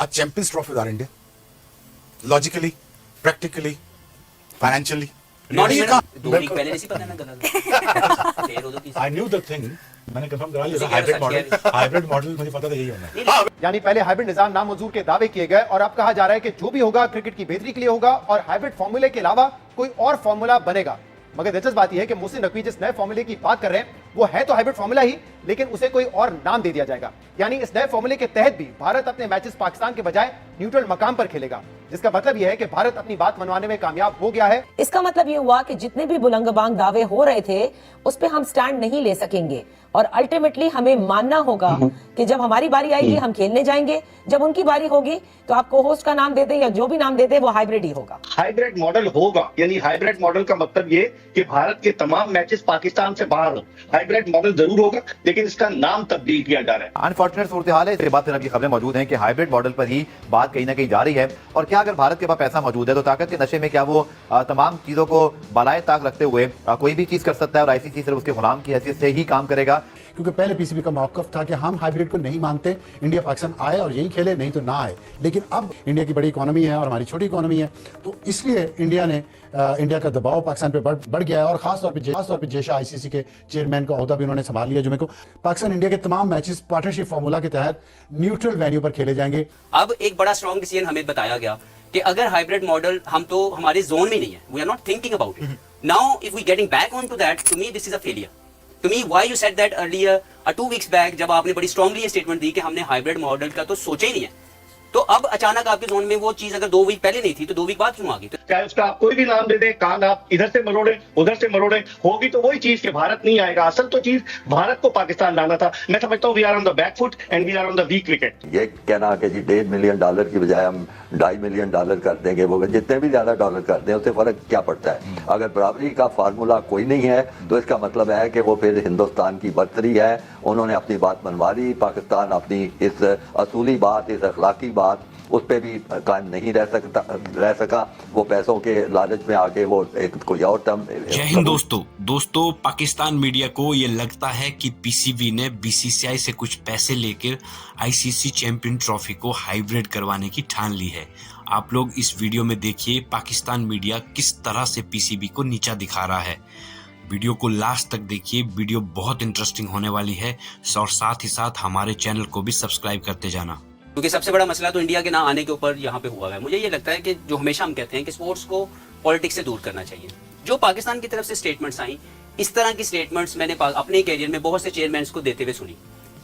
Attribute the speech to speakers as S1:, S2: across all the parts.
S1: a Champions Trophy with our India? Logically, practically, financially.
S2: Not
S1: You
S2: even
S1: can't.
S2: 2 week पहले नहीं पता ना गलत फिर उधर
S3: I knew the thing. मैंने कंफर्म करा लिया
S2: उसी
S3: था
S2: के
S3: हाइब्रिड
S2: अनुसार
S3: मॉडल हाइब्रिड मॉडल मुझे पता था यही होना है।
S4: यानी पहले हाइब्रिड निजाम नामंजूर के दावे किए गए और अब कहा जा रहा है कि जो भी होगा क्रिकेट की बेहतरी के लिए होगा और हाइब्रिड फॉर्मूले के अलावा कोई और फॉर्मूला बनेगा। मगर दिलचस्प बात यह है कि मोहसिन नकवी जिस नए फॉर्मूले की बात कर रहे हैं वो है तो हाइब्रिड फॉर्मूला ही, लेकिन उसे कोई और नाम दे दिया जाएगा। यानी इस नए फॉर्मूले के तहत भी भारत अपने मैचेस पाकिस्तान के बजाय न्यूट्रल मकाम पर खेलेगा, जिसका मतलब यह है कि भारत अपनी बात मनवाने में कामयाब हो गया है।
S5: इसका मतलब ये हुआ कि जितने भी बुलंदबांग दावे हो रहे थे उस पे हम स्टैंड नहीं ले सकेंगे और अल्टीमेटली हमें मानना होगा कि जब हमारी बारी आएगी हम खेलने जाएंगे, जब उनकी बारी होगी तो आप को होस्ट का नाम दे दें या जो भी नाम दे दें वो हाइब्रिड ही होगा।
S6: हाइब्रिड मॉडल होगा, यानी हाइब्रिड मॉडल का मतलब ये कि भारत के तमाम मैचेस पाकिस्तान से बाहर हो। हाइब्रिड मॉडल जरूर होगा लेकिन इसका नाम तब्दील किया जा रहा है।
S7: अनफॉर्चुनेट सूरत हाल है। इसके बाद फिर अब ये खबरें मौजूद हैं कि हाइब्रिड मॉडल पर ही बात कहीं ना कहीं जा रही है। और क्या अगर भारत के पास पैसा मौजूद है तो ताकत के नशे में क्या वो तमाम चीजों को बालाए ताक रखते हुए कोई भी चीज कर सकता है और आईसीसी सिर्फ उसके गुलाम की हैसियत से ही काम करेगा?
S8: क्योंकि पहले पीसीबी का मौकफ था कि हम हाइब्रिड को नहीं मानते, इंडिया पाकिस्तान आए और यही खेले, नहीं तो ना आए। लेकिन अब इंडिया की बड़ी इकोनॉमी है और हमारी छोटी इकोनॉमी है, तो इसलिए इंडिया का दबाव पाकिस्तान पे बढ़ गया है। और खासतौर पे जेशा आईसीसी के चेयरमैन का ओहदा भी उन्होंने संभाल लिया जुमे को। पाकिस्तान इंडिया के तमाम मैचेस पार्टनरशिप फार्मूला के तहत न्यूट्रल वेन्यू पर खेले जाएंगे।
S2: अब एक बड़ा स्ट्रॉन्ग डिसीजन हमें बताया गया कि अगर हाइब्रिड मॉडल हम तो हमारे जोन में नहीं है, we are not thinking about it now, if we getting back on to that, to me this is a failure. To me why you said that earlier 2 weeks back, जब आपने बड़ी strongly ये statement दी कि हमने hybrid model का तो सोचा ही नहीं है, तो अब अचानक आपके जोन में वो चीज अगर 2 वीक पहले नहीं थी तो 2 वीक बाद क्यों आ गई?
S6: चाहे उसका आप कोई भी नाम दे दें, कान आप इधर से मरोड़े उधर से मरोड़े, होगी तो वही चीज कि भारत नहीं आएगा। असल तो चीज भारत को पाकिस्तान लाना था। मैं समझता हूँ we are on the back foot and we are on the weak wicket.
S9: ये कहना कि जी $1.5 मिलियन की बजाय हम $2.5 मिलियन कर देंगे, वो जितने भी ज्यादा डॉलर कर दें उससे फर्क क्या पड़ता है? अगर बराबरी का फार्मूला कोई नहीं है तो इसका मतलब है कि वो फिर हिंदुस्तान की बर्तरी है। उन्होंने अपनी बात मनवा ली, पाकिस्तान अपनी इस असूली बात, इस अखलाकी बात उस पर भी कायम नहीं रह सका। वो पैसों के लालच में आके वो एक कोई और टर्म।
S10: जय हिंद दोस्तों, पाकिस्तान मीडिया को ये लगता है कि पीसीबी ने बीसीसीआई से कुछ पैसे लेकर आईसीसी चैंपियन ट्रॉफी को हाइब्रिड करवाने की ठान ली है। आप लोग इस वीडियो में देखिए पाकिस्तान मीडिया किस तरह से पीसीबी को नीचा दिखा रहा है। वीडियो को लास्ट तक देखिए, वीडियो बहुत इंटरेस्टिंग होने वाली है और साथ ही साथ हमारे चैनल को भी सब्सक्राइब करते जाना,
S2: क्योंकि सबसे बड़ा मसला तो इंडिया के ना आने के ऊपर यहाँ पे हुआ है। मुझे ये लगता है कि जो हमेशा हम कहते हैं कि स्पोर्ट्स को पॉलिटिक्स से दूर करना चाहिए। जो पाकिस्तान की तरफ से स्टेटमेंट्स आई, इस तरह की स्टेटमेंट्स मैंने अपने कैरियर में बहुत से चेयरमैन को देते हुए सुनी।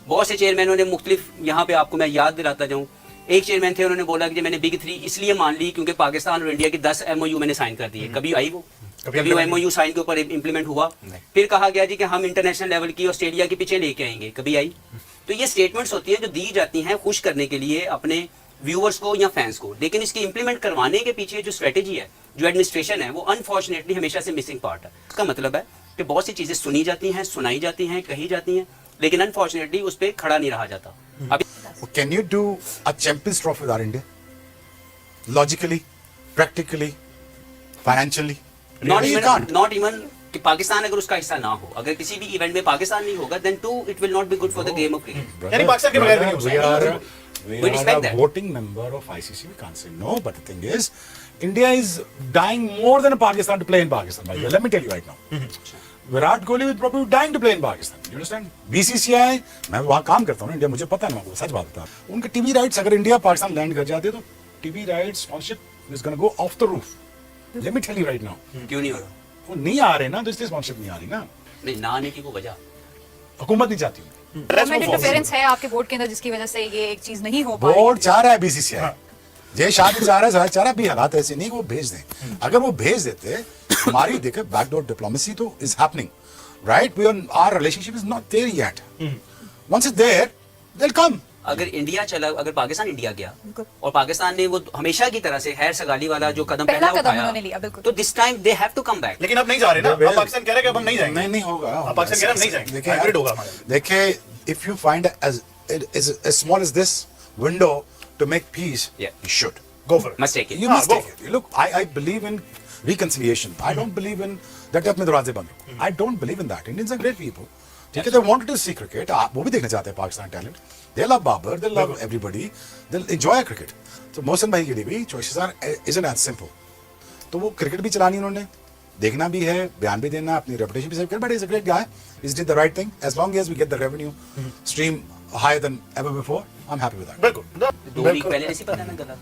S2: बहुत से चेयरमैनों ने मुख्तलिफ, यहाँ पे आपको मैं याद दिलाता जाऊँ, एक चेयरमैन थे, उन्होंने बोला कि मैंने बिग 3 इसलिए मान ली क्योंकि पाकिस्तान और इंडिया की 10 MOU मैंने साइन कर दिए। कभी आई वो? कभी वो MOU साइन के ऊपर इम्प्लीमेंट हुआ? फिर कहा गया जी कि हम इंटरनेशनल लेवल की ऑस्ट्रेलिया के पीछे लेके आएंगे, कभी आई? तो ये स्टेटमेंट्स होती हैं जो दी जाती हैं खुश करने के लिए अपने व्यूअर्स को या फैंस को, लेकिन इसकी इंप्लीमेंट करवाने के पीछे जो स्ट्रेटेजी है, जो एडमिनिस्ट्रेशन है, वो अनफॉर्चुनेटली हमेशा से मिसिंग पार्ट है। इसका मतलब है कि बहुत सी चीजें सुनी जाती हैं, सुनाई जाती हैं, कही जाती हैं, लेकिन अनफॉर्चुनेटली उस पर खड़ा नहीं रहा जाता। अभी
S1: Can you do a Champions Trophy with our India? Logically, practically, financially? You can't.
S2: Not even कि पाकिस्तान अगर उसका हिस्सा ना हो, अगर किसी भी इवेंट में पाकिस्तान नहीं होगा, then too it will not be good for the game of cricket.
S3: यानी पाकिस्तान के बगैर भी नहीं हो सकता।
S2: We respect that.
S3: voting member of ICC, we can't say no, but the thing is India is dying more than Pakistan to play in Pakistan. Let me tell you right now, Virat Kohli with probably dying to play in Pakistan. You understand? BCCI, मैं वहाँ काम करता हूँ ना, India, मुझे पता है, मैं आपको सच बात बता रहा हूँ। उनके टीवी राइट्स अगर इंडिया पाकिस्तान लैंड कर जाते तो TV rights sponsorship is gonna go off the roof. Let me tell you right now.
S2: क्यों नहीं हो रहा?
S3: वो नहीं आ रहे ना, तो इसलिए स्पॉन्सरशिप नहीं आ रही ना।
S2: नहीं, ना आने की कोई वजह
S3: हुकूमत नहीं चाहती।
S11: गवर्नमेंट इंटरफेरेंस है आपके बोर्ड के अंदर जिसकी वजह से ये एक चीज नहीं हो पा रही।
S1: बोर्ड चाह रहा है BCCI, जय शाह भी चाह रहा है, चाह रहा है भी हालात ऐसे नहीं कि वो भेज दें। अगर वो भेज देते, हमारी देखे बैकडोर डिप्लोमेसी तो is happening, right? Our relationship is not there yet. Once it's there they will come.
S2: अगर इंडिया चला, अगर पाकिस्तान इंडिया गया और पाकिस्तान ने वो हमेशा की तरह से हैर सगाली वाला जो कदम पहला उठाया, तो this time they have to come back.
S3: लेकिन अब नहीं जा रहे ना, अब पाकिस्तान कह रहे हैं कि अब हम नहीं जाएंगे।
S1: नहीं होगा।
S3: अब पाकिस्तान कह रहे हैं हम नहीं जाएंगे, हाइब्रिड होगा हमारा।
S1: देखिए, if you find as small as this window to make peace, you should
S3: go for it.
S2: Must take it.
S1: You must take it. Look, I believe in reconciliation. I don't believe in that अपने दरवाजे बंद। I don't believe in that. Indians are great people. ठीक है, they wanted to see cricket. वो भी देखना चाहते हैं Pakistan talent. They love Babar, they love everybody, they'll enjoy cricket. तो मोहसिन भाई के लिए भी choices isn't as simple. तो वो क्रिकेट भी चलानी उन्होंने, देखना भी है, बयान भी देना, अपनी रेपुटेशन भी सेव करना. But he's a great guy. He's did the right thing. As long as we get the revenue stream higher than ever before, I'm happy with that.
S3: बिल्कुल.
S2: 2 वीक पहले नहीं पता ना गलत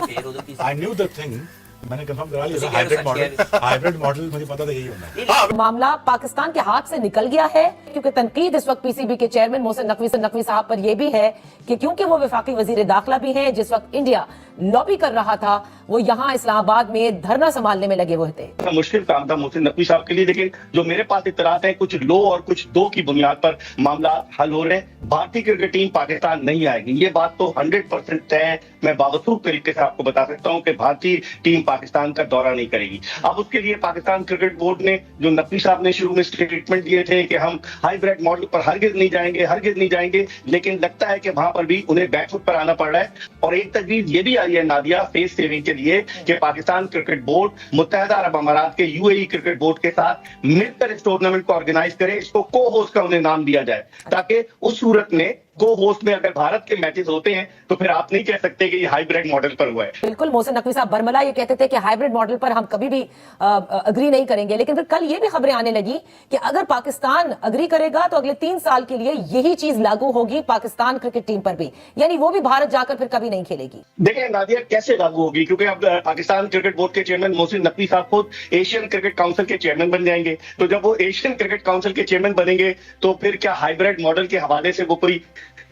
S2: फिर उधर की
S3: I knew the thing. मैंने कंफर्म करा लिया.
S2: तो
S3: हाइब्रिड मॉडल मुझे पता था यही होना है.
S5: मामला पाकिस्तान के हाथ से निकल गया है, क्योंकि तनकीद इस वक्त पीसीबी के चेयरमैन मोहसिन नकवी साहब पर यह भी है कि क्योंकि वो वफाकी वजीर दाखिला भी हैं, जिस वक्त इंडिया लॉबी कर रहा था वो यहाँ इस्लामाबाद में धरना संभालने में लगे हुए थे.
S6: मुश्किल काम था मोहसिन नकवी साहब के लिए, लेकिन जो मेरे पास इत्तलात है कुछ लो और कुछ दो की बुनियाद पर मामला हल हो रहे हैं. भारतीय क्रिकेट टीम पाकिस्तान नहीं आएगी, ये बात तो 100% तय है. मैं बावसूख तरीके से आपको बता सकता हूँ कि भारतीय टीम पाकिस्तान का दौरा नहीं करेगी. अब उसके लिए पाकिस्तान क्रिकेट बोर्ड ने, जो नकवी साहब ने शुरू में स्टेटमेंट दिए थे कि हम हाइब्रिड मॉडल पर हरगिज नहीं जाएंगे, लेकिन लगता है कि वहां पर भी उन्हें बैकफुट पर आना पड़ रहा है. और एक तजवीज ये भी आई है नादिया फेस सेविंग के लिए कि पाकिस्तान क्रिकेट बोर्ड मुत्तहदा अरब अमारात के यूएई क्रिकेट बोर्ड के साथ मिलकर इस टूर्नामेंट को ऑर्गेनाइज करे. इसको को होस्ट का उन्हें नाम दिया जाए, ताकि उस सूरत में को होस्ट में अगर भारत के मैचेस होते हैं तो फिर आप नहीं कह सकते कि ये हाइब्रिड मॉडल पर हुआ है.
S5: बिल्कुल, मोहसिन नकवी साहब बरमला ये कहते थे कि हाइब्रिड मॉडल पर हम कभी भी अग्री नहीं करेंगे, लेकिन फिर कल ये भी खबरें आने लगी कि अगर पाकिस्तान अग्री करेगा तो अगले 3 साल के लिए यही चीज लागू होगी पाकिस्तान क्रिकेट टीम पर भी, यानी वो भी भारत जाकर फिर कभी नहीं खेलेगी.
S6: देखिए नादिया कैसे लागू होगी, क्योंकि अब पाकिस्तान क्रिकेट बोर्ड के चेयरमैन मोहसिन नकवी साहब खुद एशियन क्रिकेट काउंसिल के चेयरमैन बन जाएंगे. तो जब वो एशियन क्रिकेट काउंसिल के चेयरमैन बनेंगे तो फिर क्या हाइब्रिड मॉडल के हवाले से वो कोई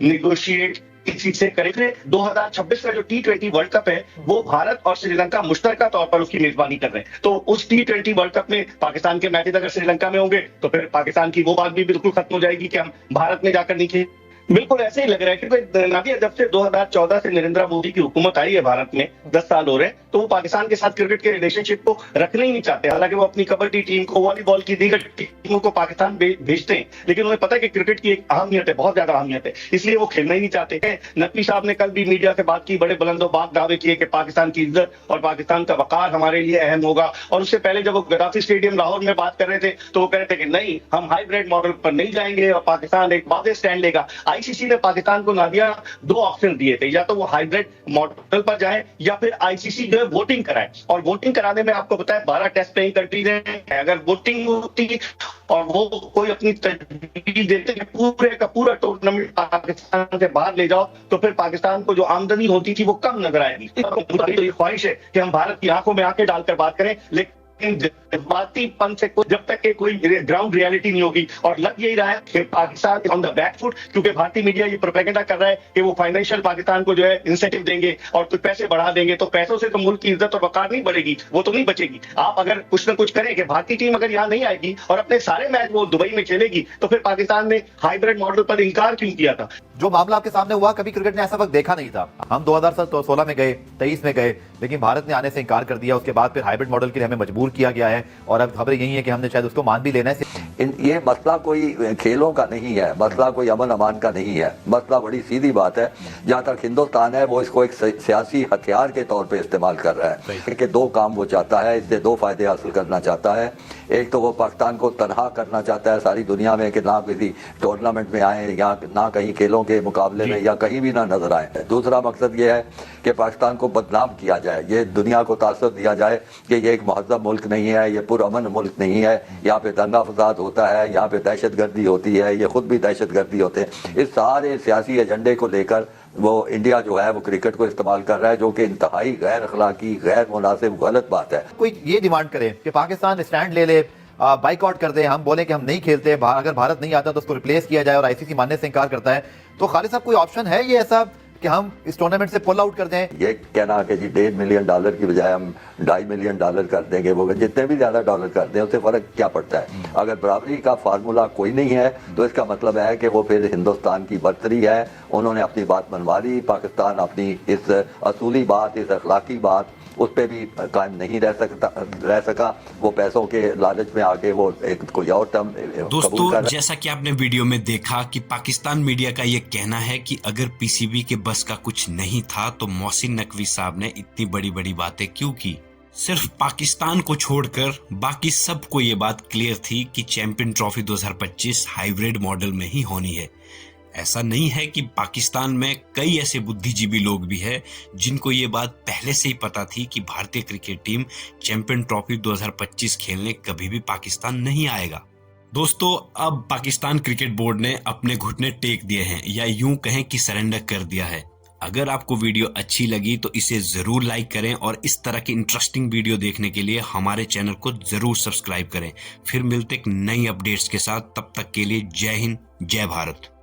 S6: निगोशिएट किसी से करेंगे? 2026 का जो T20 वर्ल्ड कप है वो भारत और श्रीलंका मुश्तरका तौर पर उसकी मेजबानी कर रहे हैं. तो उस T20 वर्ल्ड कप में पाकिस्तान के मैचेस अगर श्रीलंका में होंगे तो फिर पाकिस्तान की वो बात भी बिल्कुल खत्म हो जाएगी कि हम भारत में जाकर नहीं खेल. बिल्कुल ऐसे ही लग रहा है, क्योंकि नादिया जब से 2014 से नरेंद्र मोदी की हुकूमत आई है भारत में, 10 साल हो रहे हैं, तो वो पाकिस्तान के साथ क्रिकेट के रिलेशनशिप को रखना ही नहीं चाहते. हालांकि वो अपनी कबड्डी टीम को, वॉलीबॉल की दीगर टीमों को पाकिस्तान भेजते हैं, लेकिन उन्हें पता है कि क्रिकेट की एक अहमियत है, बहुत ज्यादा अहमियत है, इसलिए वो खेलना ही नहीं चाहते. नकवी साहब ने कल भी मीडिया से बात की, बड़े बुलंदोबाज दावे किए कि पाकिस्तान की इज्जत और पाकिस्तान का वकार हमारे लिए अहम होगा. और उससे पहले जब वो गद्दाफी स्टेडियम लाहौर में बात कर रहे थे तो वो कह रहे थे कि नहीं, हम हाइब्रिड मॉडल पर नहीं जाएंगे और पाकिस्तान एक वाज़ेह स्टैंड लेगा. आईसीसी ने पाकिस्तान को नादिया 2 ऑप्शन दिए थे, या तो वो हाइब्रिड मॉडल पर जाए या फिर आईसीसी जो है वोटिंग कराए. और वोटिंग कराने में आपको पता है 12 टेस्ट प्लेइंग कंट्रीज हैं. अगर वोटिंग होती और वो कोई अपनी तजवीज देते कि पूरे का पूरा टूर्नामेंट पाकिस्तान से बाहर ले जाओ, तो फिर पाकिस्तान को जो आमदनी होती थी वो कम नजर आएगी. तो ये ख्वाहिश है कि हम भारत की आंखों में आंखें डालकर बात करें, लेकिन जज्बातीपन से जब तक के कोई ग्राउंड रियलिटी नहीं होगी. और लग यही रहा है कि Pakistan on the back foot, क्योंकि भारतीय मीडिया ये प्रोपेगेंडा कर रहा है कि वो फाइनेंशियल पाकिस्तान को जो है इंसेंटिव देंगे और कुछ पैसे बढ़ा देंगे. तो पैसों से तो मुल्क की इज्जत और वकार नहीं बढ़ेगी, वो तो नहीं बचेगी. आप अगर कुछ ना कुछ करें कि भारतीय टीम अगर यहाँ नहीं आएगी और अपने सारे मैच वो दुबई में खेलेगी, तो फिर पाकिस्तान ने हाइब्रिड मॉडल पर इनकार क्यों किया था?
S7: जो मामला आपके सामने हुआ, कभी क्रिकेट ने ऐसा वक्त देखा नहीं था. हम 2016 में गए, 23 में गए, लेकिन भारत ने आने से इनकार कर दिया. उसके बाद फिर हाइब्रिड मॉडल के लिए हमें मजबूर किया गया है और अब खबर यही है कि हमने शायद उसको मान भी लेना है.
S9: ये मसला कोई खेलों का नहीं है, मसला कोई अमन अमान का नहीं है. मसला बड़ी सीधी बात है. जहाँ तक हिंदुस्तान है वो इसको एक सियासी हथियार के तौर पे इस्तेमाल कर रहा है कि 2 काम वो चाहता है, इससे 2 फायदे हासिल करना चाहता है. एक तो वो पाकिस्तान को तनहा करना चाहता है सारी दुनिया में कि ना किसी टूर्नामेंट में आए या ना कहीं खेलों के मुकाबले में या कहीं भी ना नजर आए. दूसरा मकसद ये है कि पाकिस्तान को बदनाम किया जाए, ये दुनिया को तासुर दिया जाए कि ये एक महज़ब मुल्क नहीं है, ये पुरअमन मुल्क नहीं है, यहाँ पे दंगा फसाद होता है, यहाँ पे दहशतगर्दी होती है, ये खुद भी दहशतगर्दी होते हैं. इस सारे सियासी एजेंडे को लेकर वो इंडिया जो है वो क्रिकेट को इस्तेमाल कर रहा है, जो कि इंतहाई गैर अखलाकी, गैर मुनासिब, गलत बात है.
S7: कोई ये डिमांड करे कि पाकिस्तान स्टैंड ले ले, बाइकआउट कर दे, हम बोले कि हम नहीं खेलते, अगर भारत नहीं आता तो उसको रिप्लेस किया जाए और आईसीसी मानने से इनकार करता है, तो खालिद साहब कोई ऑप्शन है ये ऐसा कि हम इस टूर्नामेंट से पुल आउट कर दें?
S9: ये कहना कि जी $1.5 मिलियन की बजाय हम $2.5 मिलियन कर देंगे, वो जितने भी ज्यादा डॉलर कर दें उससे फर्क क्या पड़ता है? अगर बराबरी का फार्मूला कोई नहीं है तो इसका मतलब है कि वो फिर हिंदुस्तान की बर्तरी है. उन्होंने अपनी बात मनवा ली. पाकिस्तान अपनी इस असूली बात, इस अखलाकी बात, उस पर भी कायम नहीं रह सका. वो पैसों के लालच में आके वो एक कोई और टर्म.
S10: दोस्तों, जैसा कि आपने वीडियो में देखा कि पाकिस्तान मीडिया का ये कहना है कि अगर पीसीबी के बस का कुछ नहीं था तो मोहसिन नकवी साहब ने इतनी बड़ी बड़ी बातें क्यों की. सिर्फ पाकिस्तान को छोड़कर बाकी सबको ये बात क्लियर थी कि चैंपियन ट्रॉफी 2025 हाइब्रिड मॉडल में ही होनी है। ऐसा नहीं है कि पाकिस्तान में कई ऐसे बुद्धिजीवी लोग भी हैं जिनको ये बात पहले से ही पता थी कि भारतीय क्रिकेट टीम चैंपियन ट्रॉफी 2025 खेलने कभी भी पाकिस्तान नहीं आएगा। दोस्तों, अब पाकिस्तान क्रिकेट बोर्ड ने अपने घुटने टेक दिए हैं, या यूं कहें कि सरेंडर कर दिया है। अगर आपको वीडियो अच्छी लगी तो इसे जरूर लाइक करें और इस तरह की इंटरेस्टिंग वीडियो देखने के लिए हमारे चैनल को जरूर सब्सक्राइब करें। फिर मिलते एक नई अपडेट्स के साथ, तब तक के लिए जय हिंद, जय भारत।